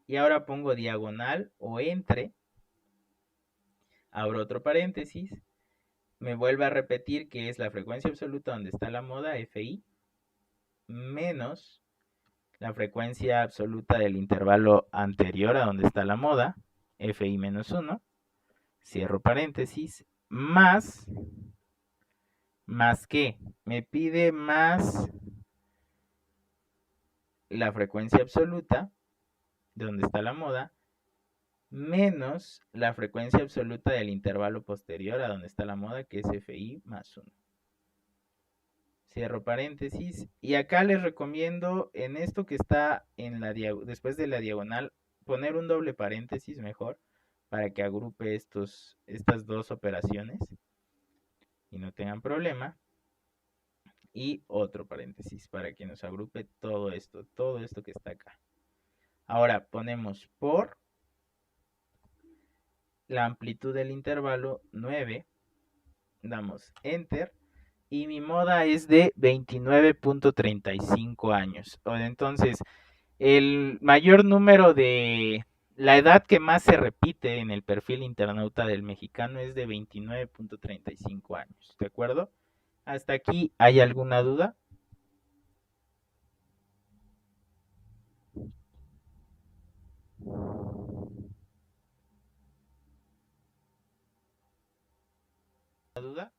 y ahora pongo diagonal o entre, abro otro paréntesis, me vuelve a repetir que es la frecuencia absoluta donde está la moda, FI, menos la frecuencia absoluta del intervalo anterior a donde está la moda, FI menos 1, cierro paréntesis, más que, me pide más la frecuencia absoluta de donde está la moda, menos la frecuencia absoluta del intervalo posterior a donde está la moda, que es FI más 1. Cierro paréntesis. Y acá les recomiendo en esto que está después de la diagonal, poner un doble paréntesis mejor para que agrupe estas dos operaciones y no tengan problema. Y otro paréntesis para que nos agrupe todo esto que está acá. Ahora ponemos por la amplitud del intervalo 9, damos enter y mi moda es de 29.35 años. Entonces, el mayor número la edad que más se repite en el perfil internauta del mexicano es de 29.35 años, ¿de acuerdo? ¿Hasta aquí hay alguna duda? ¿Duda?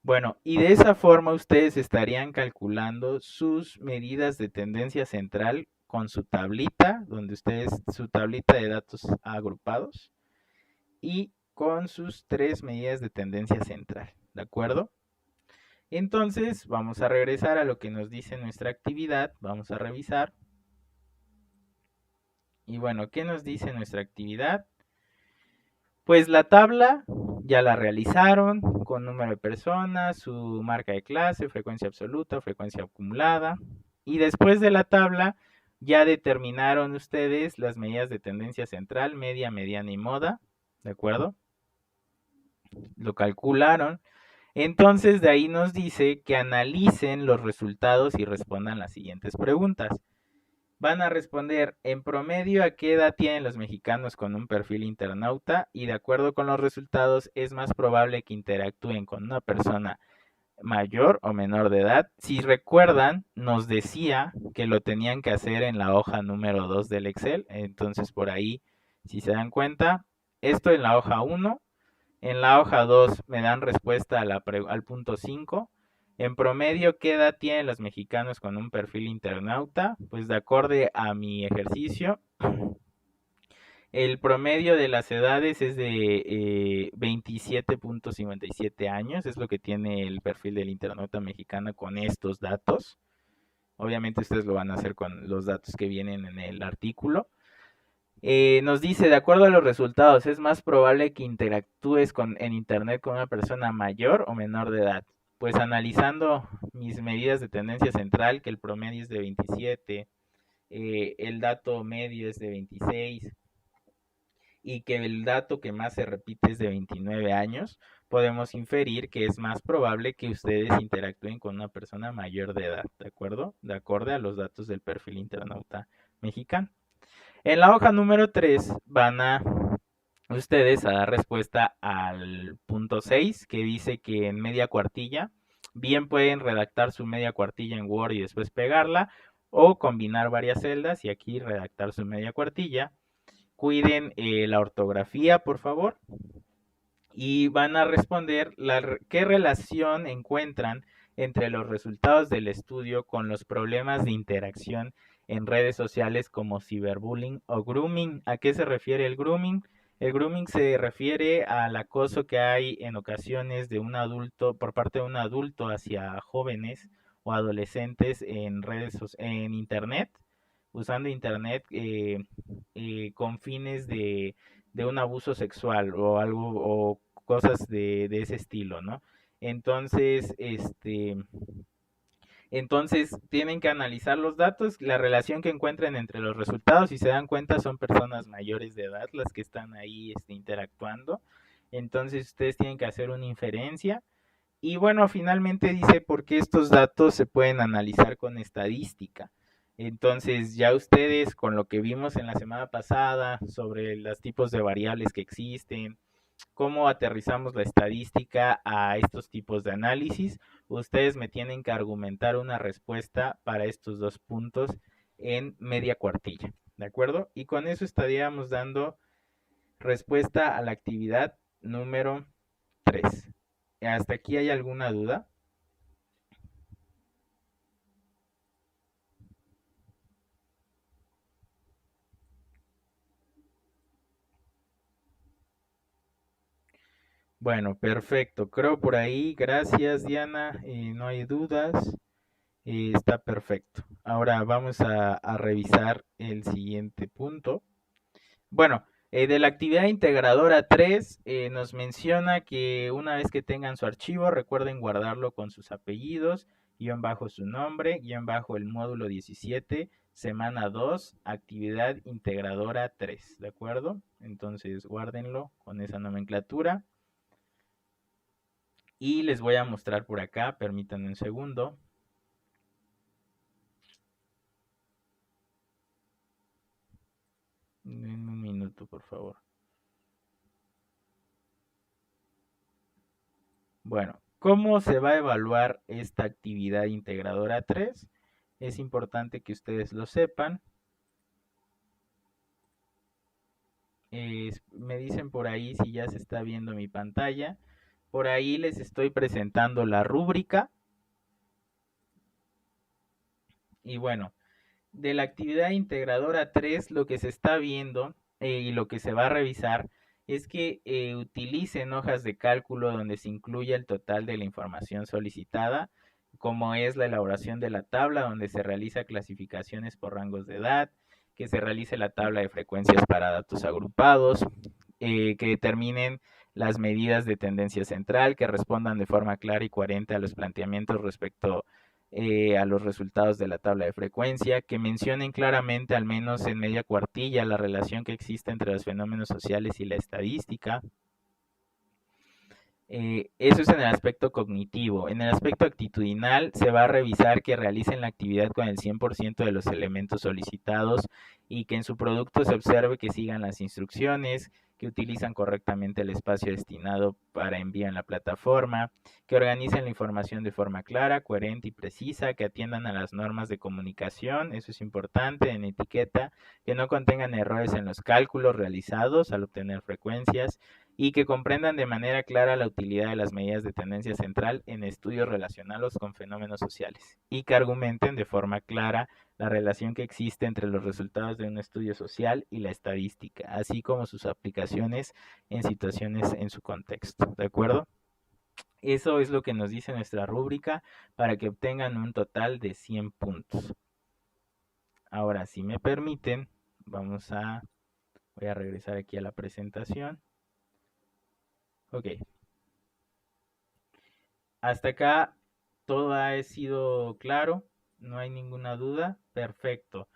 Bueno, y de esa forma ustedes estarían calculando sus medidas de tendencia central con su tablita, su tablita de datos agrupados, y con sus 3 medidas de tendencia central, ¿de acuerdo? Entonces, vamos a regresar a lo que nos dice nuestra actividad, vamos a revisar. Y bueno, ¿qué nos dice nuestra actividad? Pues la tabla ya la realizaron con número de personas, su marca de clase, frecuencia absoluta, frecuencia acumulada. Y después de la tabla ya determinaron ustedes las medidas de tendencia central, media, mediana y moda, ¿de acuerdo? Lo calcularon. Entonces de ahí nos dice que analicen los resultados y respondan las siguientes preguntas. Van a responder en promedio a qué edad tienen los mexicanos con un perfil internauta y de acuerdo con los resultados es más probable que interactúen con una persona mayor o menor de edad. Si recuerdan, nos decía que lo tenían que hacer en la hoja número 2 del Excel, entonces por ahí, si se dan cuenta, esto en la hoja 1, en la hoja 2 me dan respuesta al punto 5. En promedio, ¿qué edad tienen los mexicanos con un perfil internauta? Pues de acuerdo a mi ejercicio, el promedio de las edades es de 27.57 años, es lo que tiene el perfil del internauta mexicano con estos datos. Obviamente ustedes lo van a hacer con los datos que vienen en el artículo. Nos dice, de acuerdo a los resultados, es más probable que interactúes en internet con una persona mayor o menor de edad. Pues analizando mis medidas de tendencia central, que el promedio es de 27, el dato medio es de 26 y que el dato que más se repite es de 29 años, podemos inferir que es más probable que ustedes interactúen con una persona mayor de edad, ¿de acuerdo? De acuerdo a los datos del perfil internauta mexicano. En la hoja número 3 van a ustedes a dar respuesta al punto 6 que dice que en media cuartilla bien pueden redactar su media cuartilla en Word y después pegarla o combinar varias celdas y aquí redactar su media cuartilla. Cuiden la ortografía, por favor. Y van a responder qué relación encuentran entre los resultados del estudio con los problemas de interacción en redes sociales como ciberbullying o grooming. ¿A qué se refiere el grooming? El grooming se refiere al acoso que hay en ocasiones de un adulto, por parte de un adulto hacia jóvenes o adolescentes en internet, usando internet con fines de un abuso sexual o algo o cosas de ese estilo, ¿no? Entonces, entonces tienen que analizar los datos, la relación que encuentren entre los resultados. Si se dan cuenta, son personas mayores de edad las que están ahí interactuando. Entonces ustedes tienen que hacer una inferencia. Y bueno, finalmente dice por qué estos datos se pueden analizar con estadística. Entonces ya ustedes, con lo que vimos en la semana pasada sobre los tipos de variables que existen, cómo aterrizamos la estadística a estos tipos de análisis, ustedes me tienen que argumentar una respuesta para estos dos puntos en media cuartilla, ¿de acuerdo? Y con eso estaríamos dando respuesta a la actividad número 3. ¿Hasta aquí hay alguna duda? Bueno, perfecto. Creo por ahí, gracias Diana, no hay dudas, está perfecto. Ahora vamos a revisar el siguiente punto. Bueno, de la actividad integradora 3 nos menciona que una vez que tengan su archivo, recuerden guardarlo con sus apellidos, guión bajo su nombre, guión bajo el módulo 17, semana 2, actividad integradora 3, ¿de acuerdo? Entonces guárdenlo con esa nomenclatura. Y les voy a mostrar por acá, permítanme un segundo. En un minuto, por favor. Bueno, ¿cómo se va a evaluar esta actividad integradora 3? Es importante que ustedes lo sepan. Me dicen por ahí si ya se está viendo mi pantalla. Por ahí les estoy presentando la rúbrica. Y bueno, de la actividad integradora 3 lo que se está viendo y lo que se va a revisar es que utilicen hojas de cálculo donde se incluya el total de la información solicitada, como es la elaboración de la tabla donde se realiza clasificaciones por rangos de edad, que se realice la tabla de frecuencias para datos agrupados, que determinen las medidas de tendencia central, que respondan de forma clara y coherente a los planteamientos respecto a los resultados de la tabla de frecuencia, que mencionen claramente, al menos en media cuartilla, la relación que existe entre los fenómenos sociales y la estadística. Eso es en el aspecto cognitivo. En el aspecto actitudinal se va a revisar que realicen la actividad con el 100% de los elementos solicitados y que en su producto se observe que sigan las instrucciones, que utilizan correctamente el espacio destinado para envío en la plataforma, que organicen la información de forma clara, coherente y precisa, que atiendan a las normas de comunicación, eso es importante, en etiqueta, que no contengan errores en los cálculos realizados al obtener frecuencias, y que comprendan de manera clara la utilidad de las medidas de tendencia central en estudios relacionados con fenómenos sociales y que argumenten de forma clara la relación que existe entre los resultados de un estudio social y la estadística, así como sus aplicaciones en situaciones en su contexto. ¿De acuerdo? Eso es lo que nos dice nuestra rúbrica para que obtengan un total de 100 puntos. Ahora, si me permiten, voy a regresar aquí a la presentación. Ok. Hasta acá todo ha sido claro, no hay ninguna duda. Perfecto.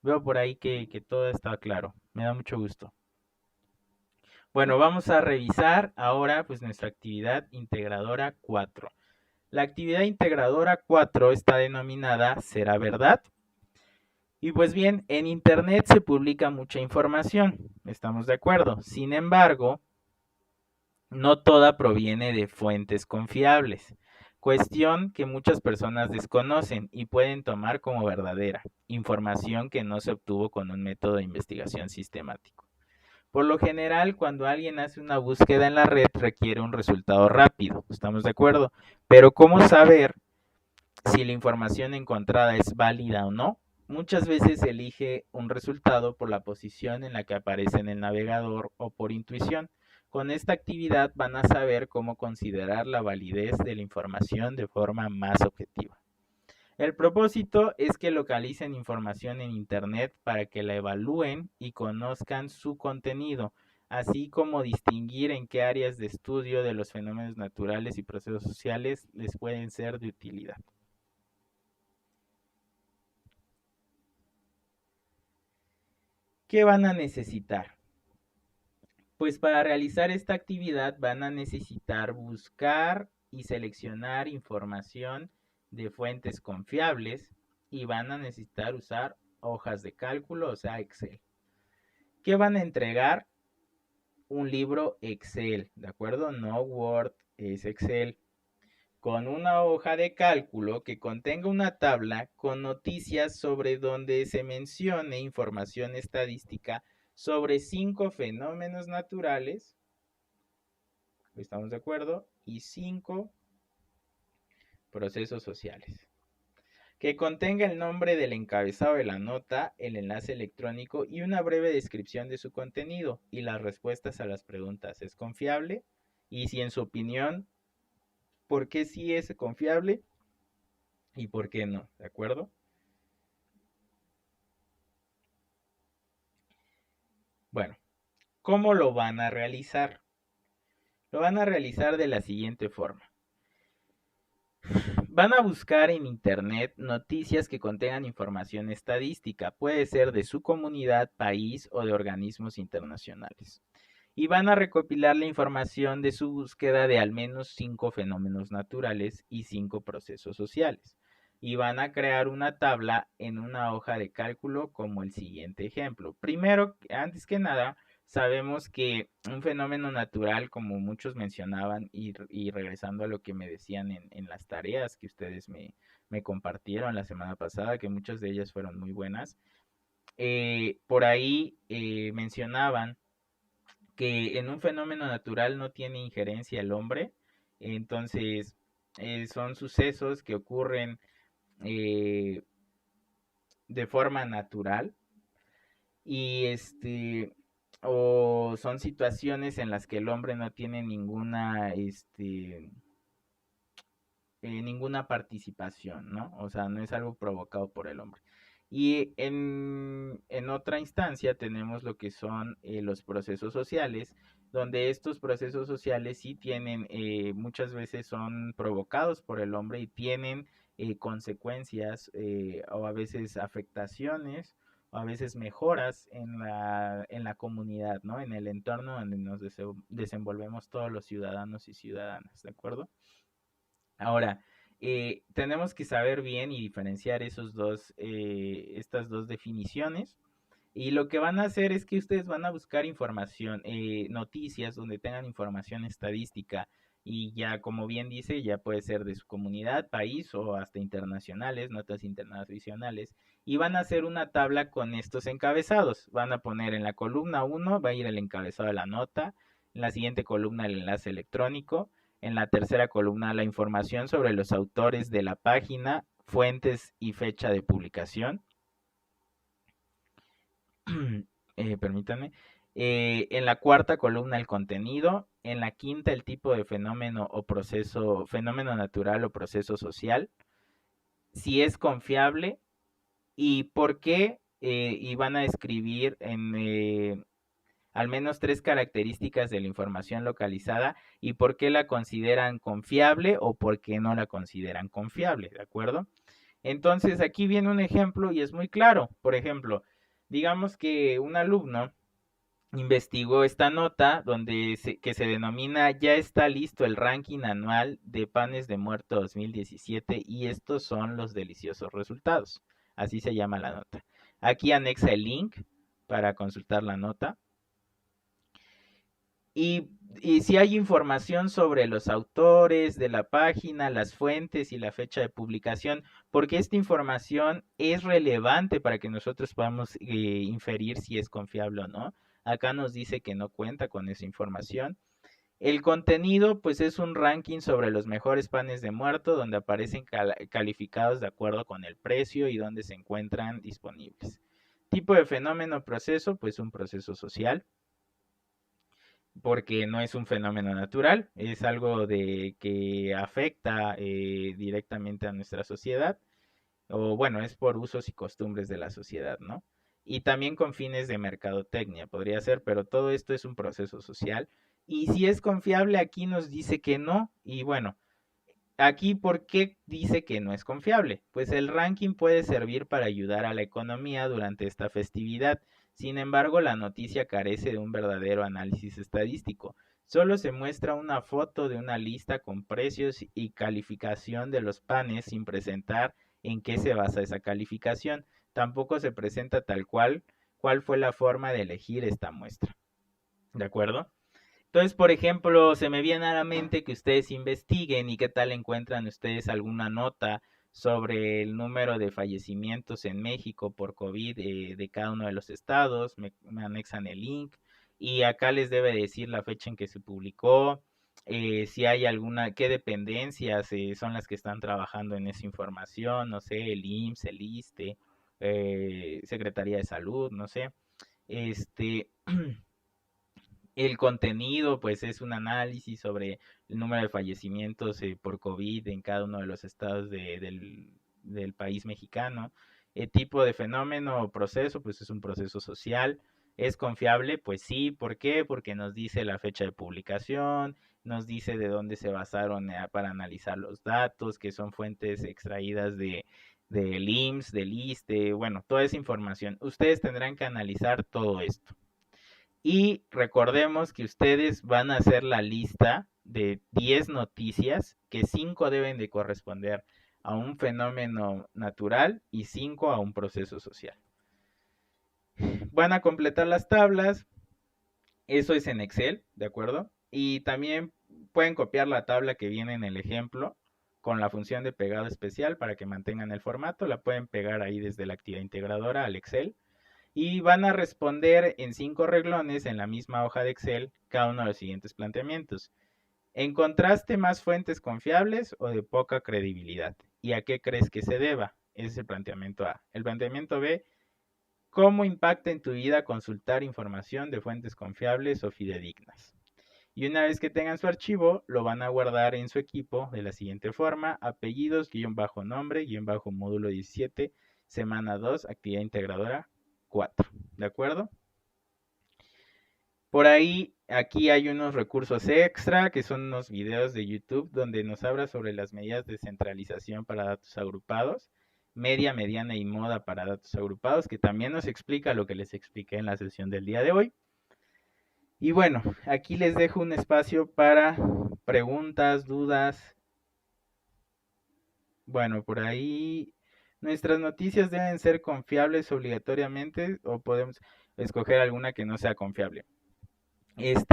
Veo por ahí que todo está claro. Me da mucho gusto. Bueno, vamos a revisar ahora pues nuestra actividad integradora 4. La actividad integradora 4 está denominada ¿Será verdad? Y pues bien, en Internet se publica mucha información, estamos de acuerdo. Sin embargo, no toda proviene de fuentes confiables, cuestión que muchas personas desconocen y pueden tomar como verdadera, información que no se obtuvo con un método de investigación sistemático. Por lo general, cuando alguien hace una búsqueda en la red requiere un resultado rápido, ¿estamos de acuerdo? Pero ¿cómo saber si la información encontrada es válida o no? Muchas veces se elige un resultado por la posición en la que aparece en el navegador o por intuición. Con esta actividad van a saber cómo considerar la validez de la información de forma más objetiva. El propósito es que localicen información en Internet para que la evalúen y conozcan su contenido, así como distinguir en qué áreas de estudio de los fenómenos naturales y procesos sociales les pueden ser de utilidad. ¿Qué van a necesitar? Pues para realizar esta actividad van a necesitar buscar y seleccionar información de fuentes confiables y van a necesitar usar hojas de cálculo, o sea, Excel. ¿Qué van a entregar? Un libro Excel, ¿de acuerdo? No Word, es Excel. Con una hoja de cálculo que contenga una tabla con noticias sobre donde se mencione información estadística sobre 5 fenómenos naturales, ¿estamos de acuerdo? Y 5 procesos sociales. Que contenga el nombre del encabezado de la nota, el enlace electrónico y una breve descripción de su contenido y las respuestas a las preguntas. ¿Es confiable? Y si en su opinión, ¿por qué sí es confiable y por qué no? ¿De acuerdo? Bueno, ¿cómo lo van a realizar? Lo van a realizar de la siguiente forma. Van a buscar en internet noticias que contengan información estadística, puede ser de su comunidad, país o de organismos internacionales. Y van a recopilar la información de su búsqueda de al menos 5 fenómenos naturales y 5 procesos sociales. Y van a crear una tabla en una hoja de cálculo como el siguiente ejemplo. Primero, antes que nada, sabemos que un fenómeno natural, como muchos mencionaban, y regresando a lo que me decían en las tareas que ustedes me compartieron la semana pasada, que muchas de ellas fueron muy buenas, por ahí mencionaban que en un fenómeno natural no tiene injerencia el hombre, entonces son sucesos que ocurren eh, de forma natural y o son situaciones en las que el hombre no tiene ninguna participación, ¿no? O sea, no es algo provocado por el hombre. Y en otra instancia tenemos lo que son los procesos sociales, donde estos procesos sociales sí tienen, muchas veces son provocados por el hombre y tienen consecuencias o a veces afectaciones o a veces mejoras en la comunidad, ¿no? En el entorno donde nos desenvolvemos todos los ciudadanos y ciudadanas, ¿de acuerdo? Ahora, tenemos que saber bien y diferenciar estas dos definiciones. Y lo que van a hacer es que ustedes van a buscar información, noticias donde tengan información estadística. Y ya, como bien dice, ya puede ser de su comunidad, país o hasta internacionales, notas internacionales. Y van a hacer una tabla con estos encabezados. Van a poner en la columna 1, va a ir el encabezado de la nota. En la siguiente columna el enlace electrónico. En la tercera columna la información sobre los autores de la página, fuentes y fecha de publicación. Permítanme. En la cuarta columna el contenido. En la quinta el tipo de fenómeno o proceso, fenómeno natural o proceso social. Si es confiable y por qué. Y van a escribir en al menos 3 características de la información localizada y por qué la consideran confiable o por qué no la consideran confiable, ¿de acuerdo? Entonces aquí viene un ejemplo y es muy claro. Por ejemplo, digamos que un alumno investigó esta nota que se denomina "Ya está listo el ranking anual de panes de muerto 2017 y estos son los deliciosos resultados". Así se llama la nota. Aquí anexa el link para consultar la nota. Y si hay información sobre los autores de la página, las fuentes y la fecha de publicación, porque esta información es relevante para que nosotros podamos inferir si es confiable o no. Acá nos dice que no cuenta con esa información. El contenido, pues es un ranking sobre los mejores panes de muerto, donde aparecen calificados de acuerdo con el precio y donde se encuentran disponibles. Tipo de fenómeno proceso, pues un proceso social, porque no es un fenómeno natural, es algo que afecta directamente a nuestra sociedad, o bueno, es por usos y costumbres de la sociedad, ¿no? y también con fines de mercadotecnia podría ser, pero todo esto es un proceso social. Y si es confiable, aquí nos dice que no, y bueno, aquí, ¿por qué dice que no es confiable? Pues el ranking puede servir para ayudar a la economía durante esta festividad. Sin embargo, la noticia carece de un verdadero análisis estadístico. Solo se muestra una foto de una lista con precios y calificación de los panes sin presentar en qué se basa esa calificación. Tampoco se presenta tal cuál fue la forma de elegir esta muestra. ¿De acuerdo? Entonces, por ejemplo, se me viene a la mente que ustedes investiguen y qué tal encuentran ustedes alguna nota sobre el número de fallecimientos en México por COVID de cada uno de los estados, me anexan el link y acá les debe decir la fecha en que se publicó, si hay alguna, qué dependencias son las que están trabajando en esa información, no sé, el IMSS, el ISSSTE, Secretaría de Salud, no sé, este... El contenido, pues, es un análisis sobre el número de fallecimientos por COVID en cada uno de los estados del país mexicano. El tipo de fenómeno o proceso, pues es un proceso social. ¿Es confiable? Pues sí. ¿Por qué? Porque nos dice la fecha de publicación, nos dice de dónde se basaron para analizar los datos, que son fuentes extraídas del IMSS, del ISSSTE, bueno, toda esa información. Ustedes tendrán que analizar todo esto. Y recordemos que ustedes van a hacer la lista de 10 noticias, que 5 deben de corresponder a un fenómeno natural y 5 a un proceso social. Van a completar las tablas, eso es en Excel, ¿de acuerdo? Y también pueden copiar la tabla que viene en el ejemplo con la función de pegado especial para que mantengan el formato, la pueden pegar ahí desde la actividad integradora al Excel y van a responder en 5 reglones en la misma hoja de Excel cada uno de los siguientes planteamientos. ¿Encontraste más fuentes confiables o de poca credibilidad? ¿Y a qué crees que se deba? Ese es el planteamiento A. El planteamiento B, ¿cómo impacta en tu vida consultar información de fuentes confiables o fidedignas? Y una vez que tengan su archivo, lo van a guardar en su equipo de la siguiente forma: apellidos, nombre, módulo 17, semana 2, actividad integradora 4. ¿De acuerdo? Por ahí, aquí hay unos recursos extra, que son unos videos de YouTube donde nos habla sobre las medidas de centralización para datos agrupados, media, mediana y moda para datos agrupados, que también nos explica lo que les expliqué en la sesión del día de hoy. Y bueno, aquí les dejo un espacio para preguntas, dudas. Bueno, por ahí, ¿nuestras noticias deben ser confiables obligatoriamente o podemos escoger alguna que no sea confiable?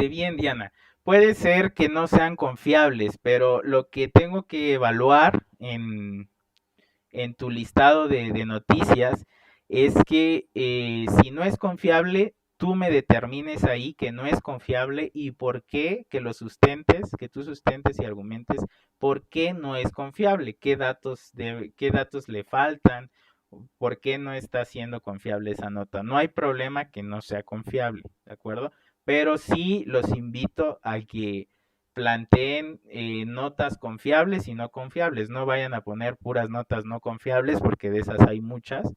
Bien, Diana, puede ser que no sean confiables, pero lo que tengo que evaluar en tu listado de noticias es que si no es confiable, tú me determines ahí que no es confiable y por qué, que lo sustentes, que tú sustentes y argumentes por qué no es confiable, qué datos le faltan, por qué no está siendo confiable esa nota. No hay problema que no sea confiable, ¿de acuerdo? Pero sí los invito a que planteen notas confiables y no confiables. No vayan a poner puras notas no confiables porque de esas hay muchas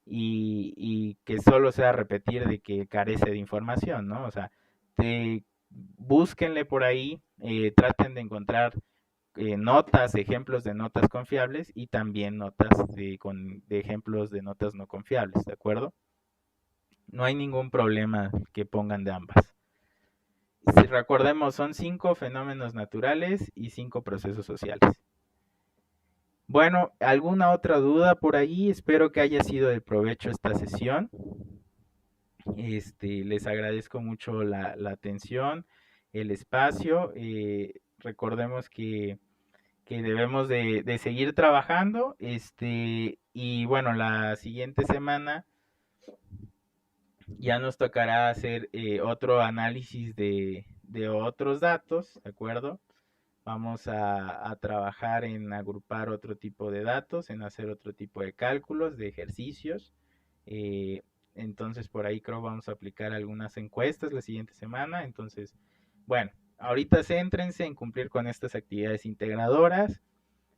y que solo sea repetir de que carece de información, ¿no? O sea, búsquenle por ahí, traten de encontrar notas, ejemplos de notas confiables y también notas de ejemplos de notas no confiables, ¿de acuerdo? No hay ningún problema que pongan de ambas. Si recordemos, son 5 fenómenos naturales y 5 procesos sociales. Bueno, ¿alguna otra duda por ahí? Espero que haya sido de provecho esta sesión. Les agradezco mucho la atención, el espacio. Recordemos que debemos de seguir trabajando. Y bueno, la siguiente semana ya nos tocará hacer otro análisis de otros datos, ¿de acuerdo? Vamos a trabajar en agrupar otro tipo de datos, en hacer otro tipo de cálculos, de ejercicios. Eh, entonces por ahí creo vamos a aplicar algunas encuestas la siguiente semana. Entonces, bueno, ahorita céntrense en cumplir con estas actividades integradoras.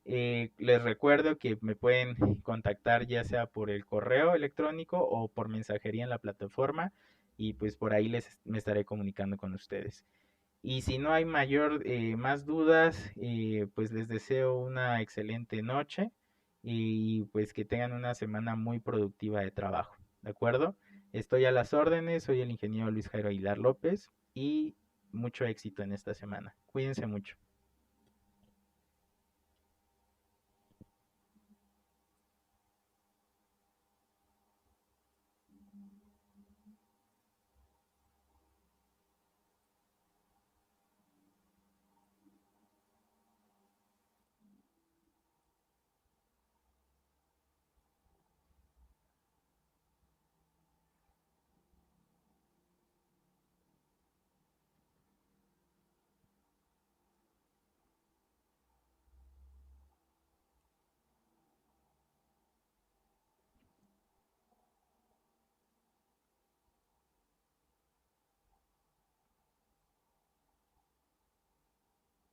Les recuerdo que me pueden contactar ya sea por el correo electrónico o por mensajería en la plataforma y pues por ahí me estaré comunicando con ustedes. Y si no hay más dudas, pues les deseo una excelente noche y pues que tengan una semana muy productiva de trabajo, ¿de acuerdo? Estoy a las órdenes, soy el ingeniero Luis Jairo Aguilar López y mucho éxito en esta semana. Cuídense mucho.